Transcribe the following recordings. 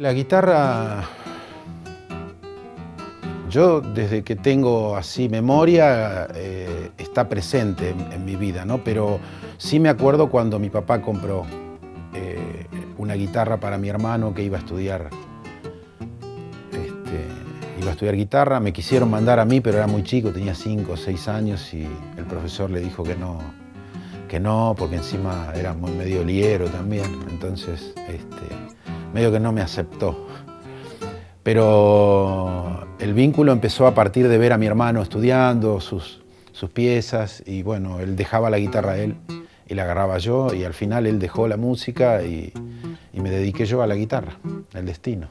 La guitarra, yo desde que tengo así memoria, está presente en mi vida, ¿no? Pero sí me acuerdo cuando mi papá compró una guitarra para mi hermano que iba a estudiar guitarra. Me quisieron mandar a mí, pero era muy chico, tenía 5 o 6 años y el profesor le dijo que no, porque encima era muy medio liero también, entonces medio que no me aceptó. Pero el vínculo empezó a partir de ver a mi hermano estudiando sus piezas y bueno, él dejaba la guitarra a él y la agarraba yo y al final él dejó la música y me dediqué yo a la guitarra, el destino.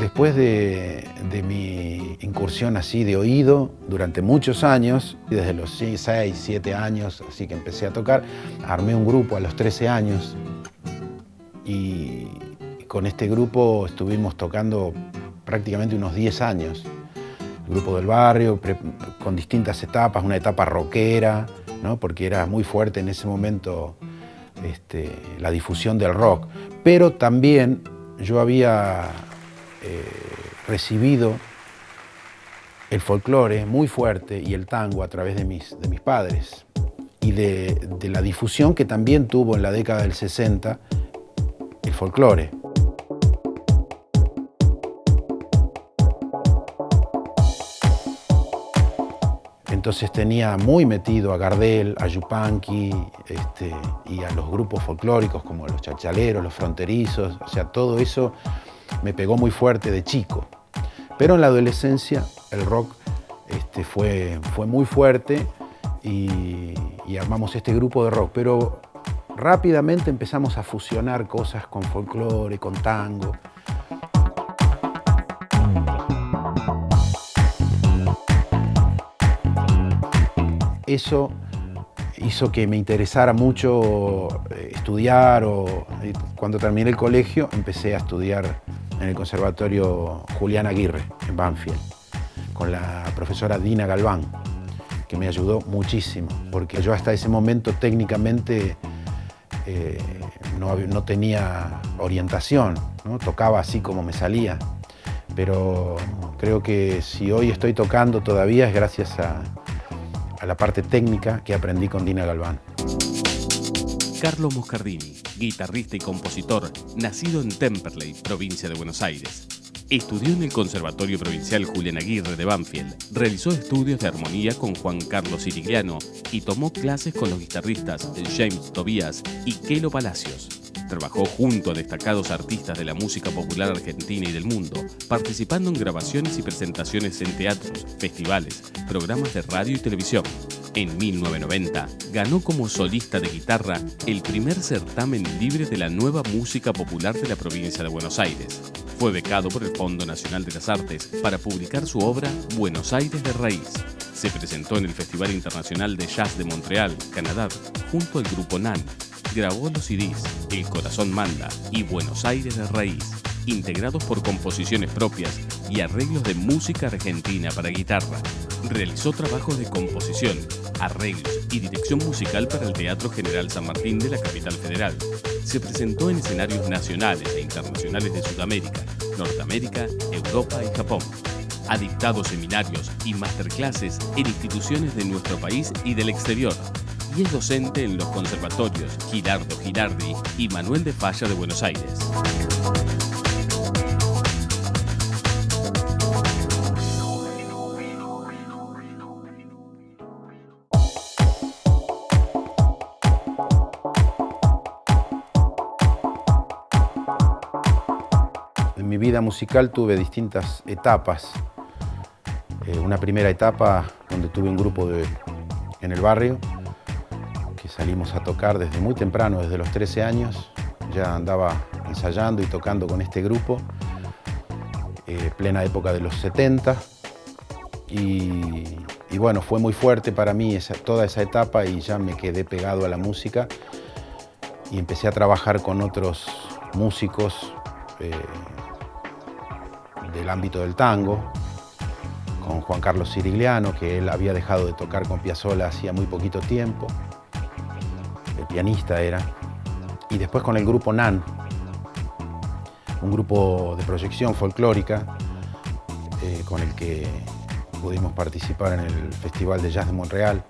Después de mi incursión así de oído durante muchos años, desde los 6, 7 años, así que empecé a tocar, armé un grupo a los 13 años y con este grupo estuvimos tocando prácticamente unos 10 años. El grupo del barrio, con distintas etapas, una etapa rockera, ¿no? Porque era muy fuerte en ese momento la difusión del rock, pero también yo había recibido el folclore muy fuerte y el tango a través de mis padres y de la difusión que también tuvo en la década del 60 el folclore. Entonces tenía muy metido a Gardel, a Yupanqui y a los grupos folclóricos como los chachaleros, los fronterizos, o sea, todo eso me pegó muy fuerte de chico. Pero en la adolescencia el rock fue muy fuerte y armamos este grupo de rock. Pero rápidamente empezamos a fusionar cosas con folclore, con tango. Eso hizo que me interesara mucho estudiar cuando terminé el colegio empecé a estudiar en el Conservatorio Julián Aguirre, en Banfield, con la profesora Dina Galván, que me ayudó muchísimo, porque yo hasta ese momento técnicamente no tenía orientación, ¿no? Tocaba así como me salía, pero creo que si hoy estoy tocando todavía es gracias a la parte técnica que aprendí con Dina Galván. Carlos Moscardini, guitarrista y compositor, nacido en Temperley, provincia de Buenos Aires. Estudió en el Conservatorio Provincial Julián Aguirre de Banfield, realizó estudios de armonía con Juan Carlos Sirigliano y tomó clases con los guitarristas James Tobías y Kelo Palacios. Trabajó junto a destacados artistas de la música popular argentina y del mundo, participando en grabaciones y presentaciones en teatros, festivales, programas de radio y televisión. En 1990, ganó como solista de guitarra el primer certamen libre de la nueva música popular de la provincia de Buenos Aires. Fue becado por el Fondo Nacional de las Artes para publicar su obra Buenos Aires de Raíz. Se presentó en el Festival Internacional de Jazz de Montreal, Canadá, junto al grupo NAN. Grabó los CDs El Corazón Manda y Buenos Aires de Raíz, integrados por composiciones propias y arreglos de música argentina para guitarra. Realizó trabajos de composición, arreglos y dirección musical para el Teatro General San Martín de la capital federal. Se presentó en escenarios nacionales e internacionales de Sudamérica, Norteamérica, Europa y Japón. Ha dictado seminarios y masterclasses en instituciones de nuestro país y del exterior. Y es docente en los conservatorios Girardo Girardi y Manuel de Falla de Buenos Aires. En mi vida musical tuve distintas etapas. Una primera etapa donde tuve un grupo en el barrio, que salimos a tocar desde muy temprano, desde los 13 años. Ya andaba ensayando y tocando con este grupo, plena época de los 70. Y bueno, fue muy fuerte para mí toda esa etapa y ya me quedé pegado a la música y empecé a trabajar con otros músicos del ámbito del tango, con Juan Carlos Cirigliano, que él había dejado de tocar con Piazzolla hacía muy poquito tiempo, el pianista era, y después con el grupo NAN, un grupo de proyección folclórica con el que pudimos participar en el Festival de Jazz de Montreal,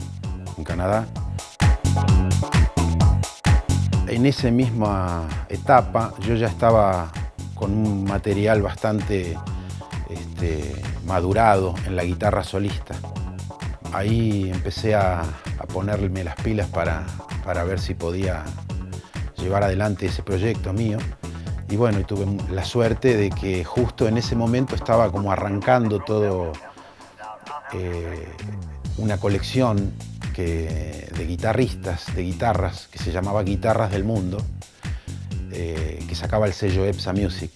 en Canadá. En esa misma etapa yo ya estaba con un material bastante madurado en la guitarra solista. Ahí empecé a ponerme las pilas para ver si podía llevar adelante ese proyecto mío. Y bueno, y tuve la suerte de que justo en ese momento estaba como arrancando todo una colección de guitarristas, de guitarras, que se llamaba Guitarras del Mundo, que sacaba el sello EPSA Music,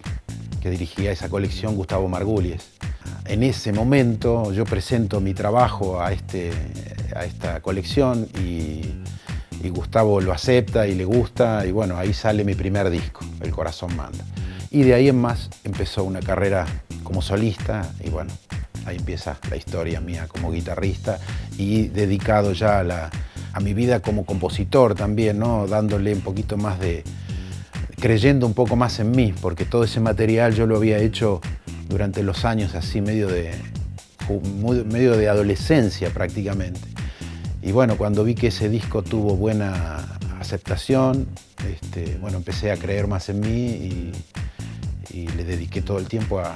que dirigía esa colección Gustavo Margulies. En ese momento yo presento mi trabajo a esta colección y Gustavo lo acepta y le gusta, y bueno, ahí sale mi primer disco, El Corazón Manda. Y de ahí en más empezó una carrera como solista y bueno, ahí empieza la historia mía como guitarrista y dedicado ya a mi vida como compositor también, ¿no? Dándole un poquito más creyendo un poco más en mí, porque todo ese material yo lo había hecho durante los años así medio de adolescencia prácticamente. Y bueno, cuando vi que ese disco tuvo buena aceptación, bueno, empecé a creer más en mí y le dediqué todo el tiempo a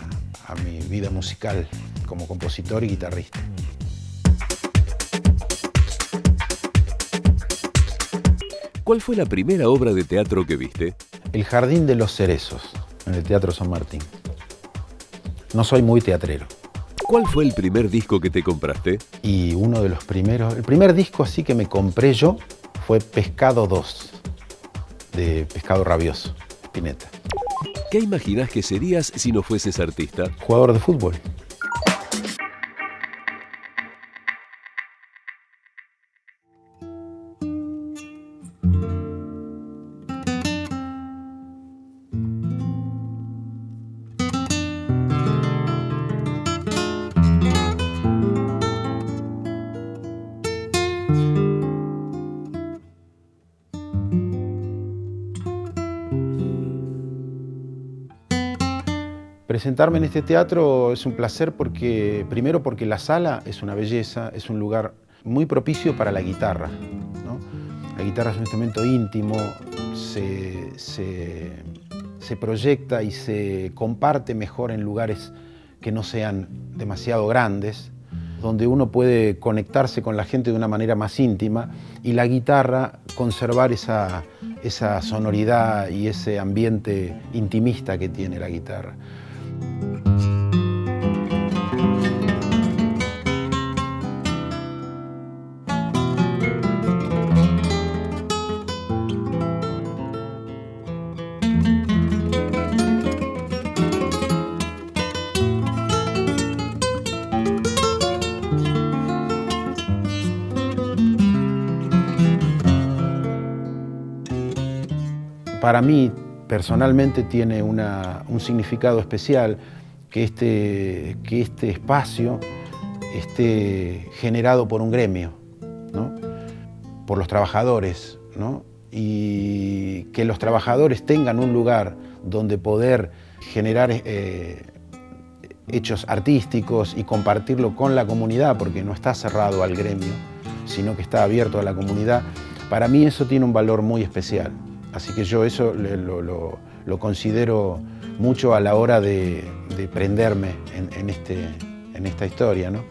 mi vida musical como compositor y guitarrista. ¿Cuál fue la primera obra de teatro que viste? El Jardín de los Cerezos, en el Teatro San Martín. No soy muy teatrero. ¿Cuál fue el primer disco que te compraste? Y uno de los primeros, el primer disco así que me compré yo fue Pescado 2, de Pescado Rabioso, Spinetta. ¿Qué imaginás que serías si no fueses artista? Jugador de fútbol. Presentarme en este teatro es un placer primero porque la sala es una belleza, es un lugar muy propicio para la guitarra, ¿no? La guitarra es un instrumento íntimo, se proyecta y se comparte mejor en lugares que no sean demasiado grandes, donde uno puede conectarse con la gente de una manera más íntima y la guitarra conservar esa sonoridad y ese ambiente intimista que tiene la guitarra. Para mí, personalmente, tiene un significado especial que este espacio esté generado por un gremio, ¿no? Por los trabajadores, ¿no? Y que los trabajadores tengan un lugar donde poder generar hechos artísticos y compartirlo con la comunidad, porque no está cerrado al gremio, sino que está abierto a la comunidad. Para mí eso tiene un valor muy especial. Así que yo eso lo considero mucho a la hora de prenderme en esta historia, ¿no?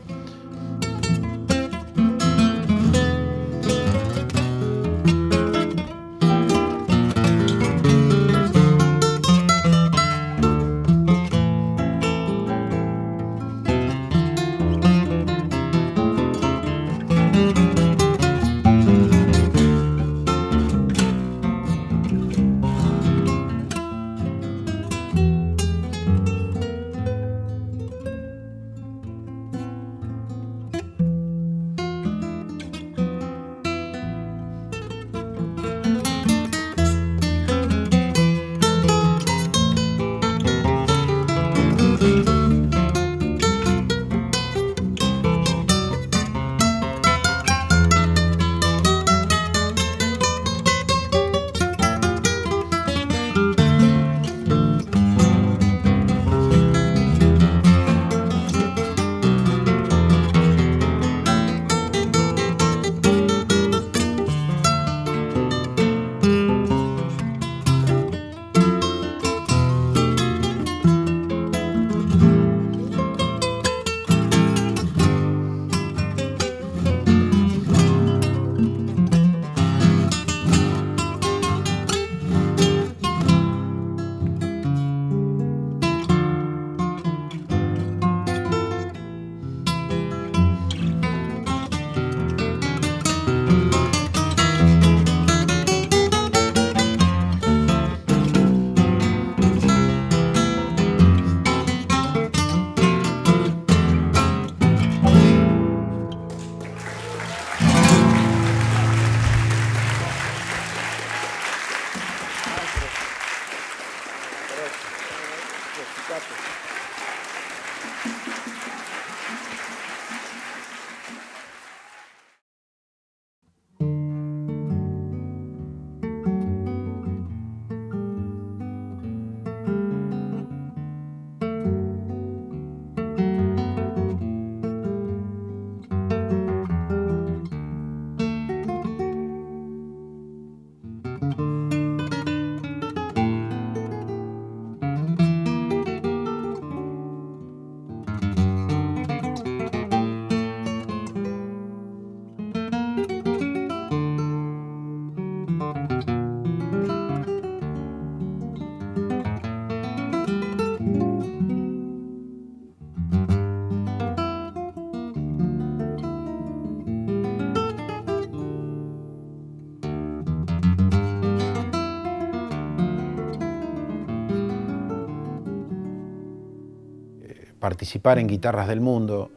participar en Guitarras del Mundo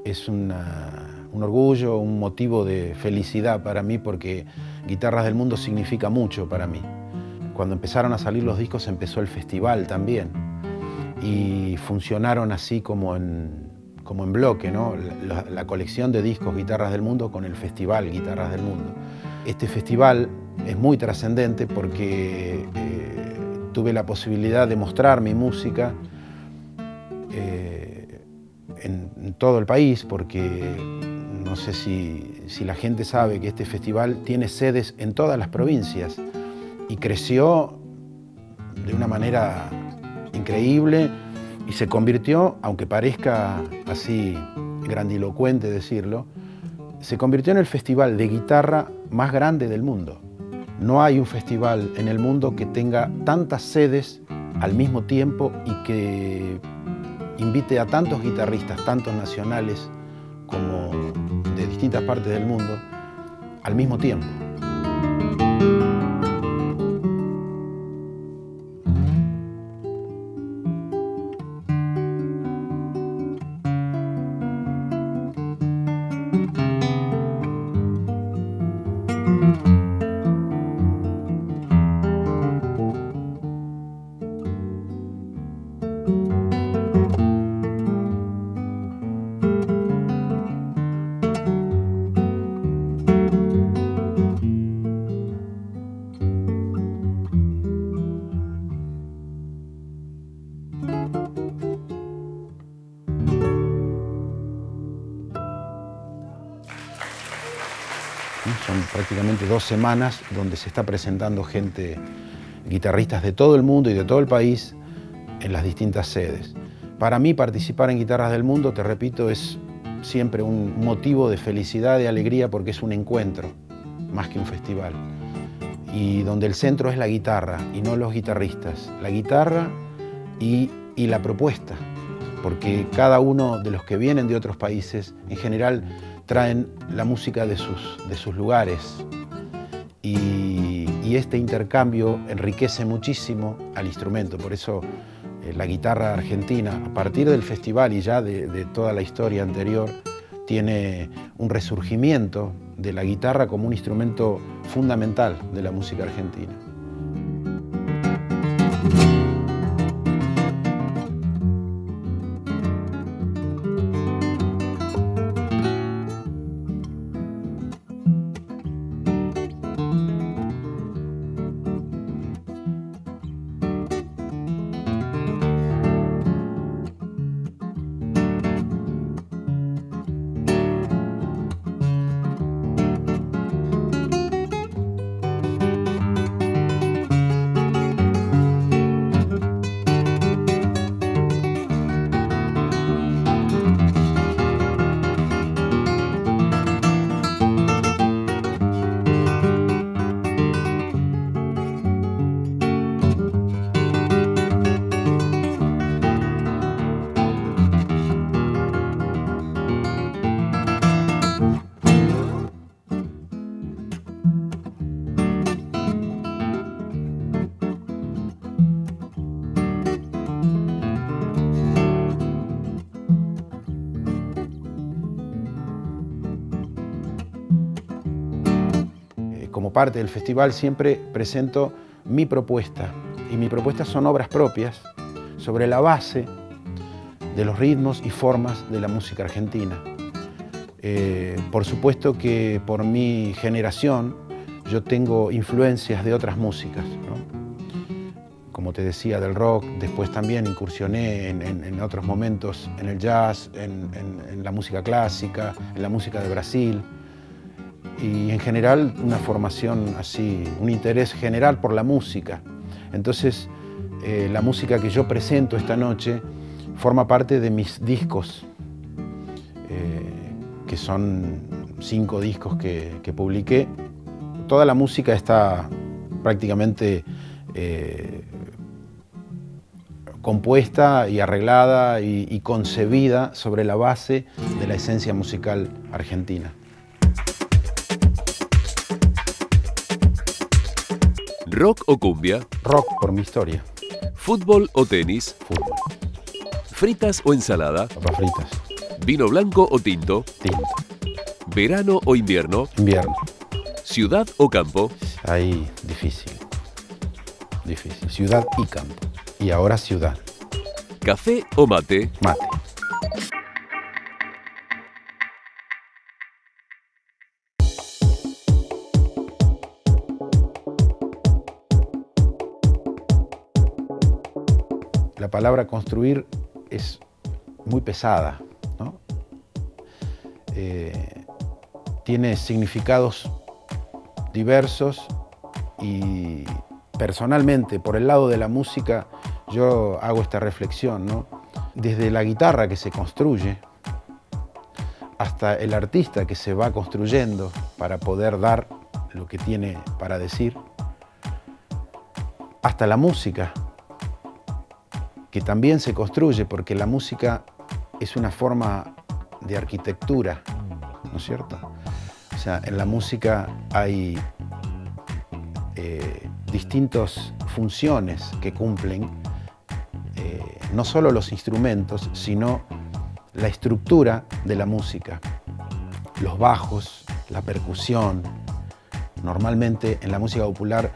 es un orgullo, un motivo de felicidad para mí, porque Guitarras del Mundo significa mucho para mí. Cuando empezaron a salir los discos empezó el festival también y funcionaron así como en bloque, ¿no? La colección de discos Guitarras del Mundo con el festival Guitarras del Mundo. Este festival es muy trascendente porque tuve la posibilidad de mostrar mi música en todo el país, porque no sé si la gente sabe que este festival tiene sedes en todas las provincias y creció de una manera increíble y se convirtió, aunque parezca así grandilocuente decirlo, se convirtió en el festival de guitarra más grande del mundo. No hay un festival en el mundo que tenga tantas sedes al mismo tiempo y que invite a tantos guitarristas, tantos nacionales como de distintas partes del mundo, al mismo tiempo. Son prácticamente 2 semanas donde se está presentando gente, guitarristas de todo el mundo y de todo el país en las distintas sedes. Para mí participar en Guitarras del Mundo, te repito, es siempre un motivo de felicidad, de alegría, porque es un encuentro más que un festival. Y donde el centro es la guitarra y no los guitarristas. La guitarra y la propuesta, porque cada uno de los que vienen de otros países en general traen la música de sus lugares y este intercambio enriquece muchísimo al instrumento. Por eso la guitarra argentina, a partir del festival y ya de toda la historia anterior, tiene un resurgimiento de la guitarra como un instrumento fundamental de la música argentina. Como parte del festival siempre presento mi propuesta, y mi propuesta son obras propias sobre la base de los ritmos y formas de la música argentina. Por supuesto que por mi generación yo tengo influencias de otras músicas, ¿no? Como te decía, del rock, después también incursioné en otros momentos en el jazz, en la música clásica, en la música de Brasil. Y en general una formación así, un interés general por la música. Entonces la música que yo presento esta noche forma parte de mis discos, que son 5 discos que publiqué. Toda la música está prácticamente compuesta y arreglada y concebida sobre la base de la esencia musical argentina. ¿Rock o cumbia? Rock, por mi historia. ¿Fútbol o tenis? Fútbol. ¿Fritas o ensalada? Papas fritas. ¿Vino blanco o tinto? Tinto. ¿Verano o invierno? Invierno. ¿Ciudad o campo? Ahí, difícil. Difícil. Ciudad y campo. Y ahora ciudad. ¿Café o mate? Mate. La palabra construir es muy pesada, ¿no? Tiene significados diversos y personalmente, por el lado de la música, yo hago esta reflexión, ¿no? Desde la guitarra que se construye hasta el artista que se va construyendo para poder dar lo que tiene para decir, hasta la música, que también se construye, porque la música es una forma de arquitectura, ¿no es cierto? O sea, en la música hay distintas funciones que cumplen, no solo los instrumentos, sino la estructura de la música, los bajos, la percusión. Normalmente en la música popular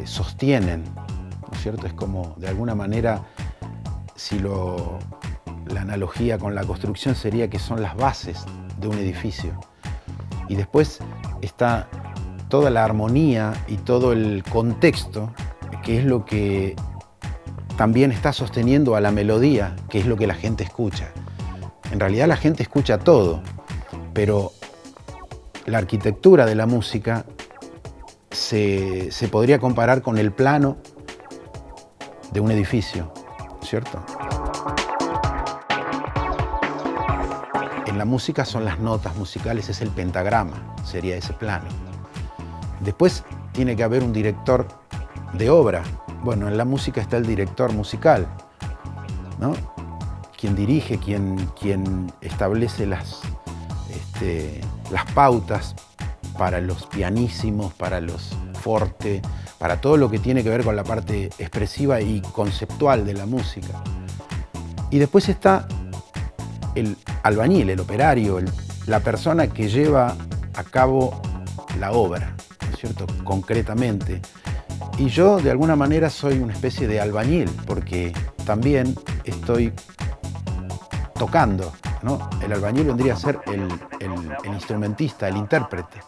sostienen, ¿no es cierto? Es como, de alguna manera, la analogía con la construcción sería que son las bases de un edificio. Y después está toda la armonía y todo el contexto, que es lo que también está sosteniendo a la melodía, que es lo que la gente escucha. En realidad la gente escucha todo, pero la arquitectura de la música se podría comparar con el plano de un edificio, ¿cierto? En la música son las notas musicales, es el pentagrama, sería ese plano. Después tiene que haber un director de obra. Bueno, en la música está el director musical, ¿no? Quien dirige, quien establece las pautas para los pianísimos, para los forte, para todo lo que tiene que ver con la parte expresiva y conceptual de la música. Y después está el albañil, el operario, la persona que lleva a cabo la obra, ¿no es cierto? Concretamente. Y yo, de alguna manera, soy una especie de albañil, porque también estoy tocando, ¿no? El albañil vendría a ser el instrumentista, el intérprete.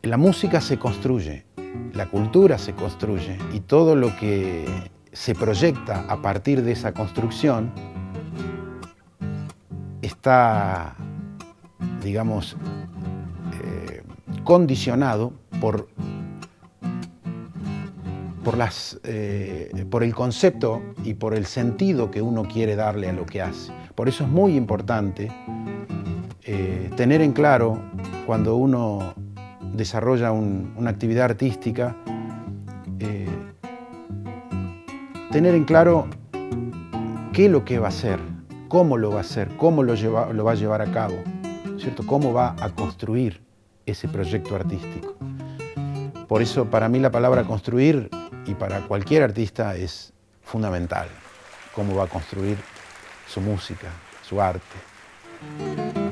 La música se construye, la cultura se construye y todo lo que se proyecta a partir de esa construcción está, digamos, condicionado por el concepto y por el sentido que uno quiere darle a lo que hace. Por eso es muy importante tener en claro, cuando uno desarrolla una actividad artística, tener en claro qué es lo que va a hacer, cómo lo va a hacer, cómo lo va a llevar a cabo, ¿cierto? Cómo va a construir ese proyecto artístico. Por eso, para mí, la palabra construir, y para cualquier artista, es fundamental. cómo va a construir su música, su arte.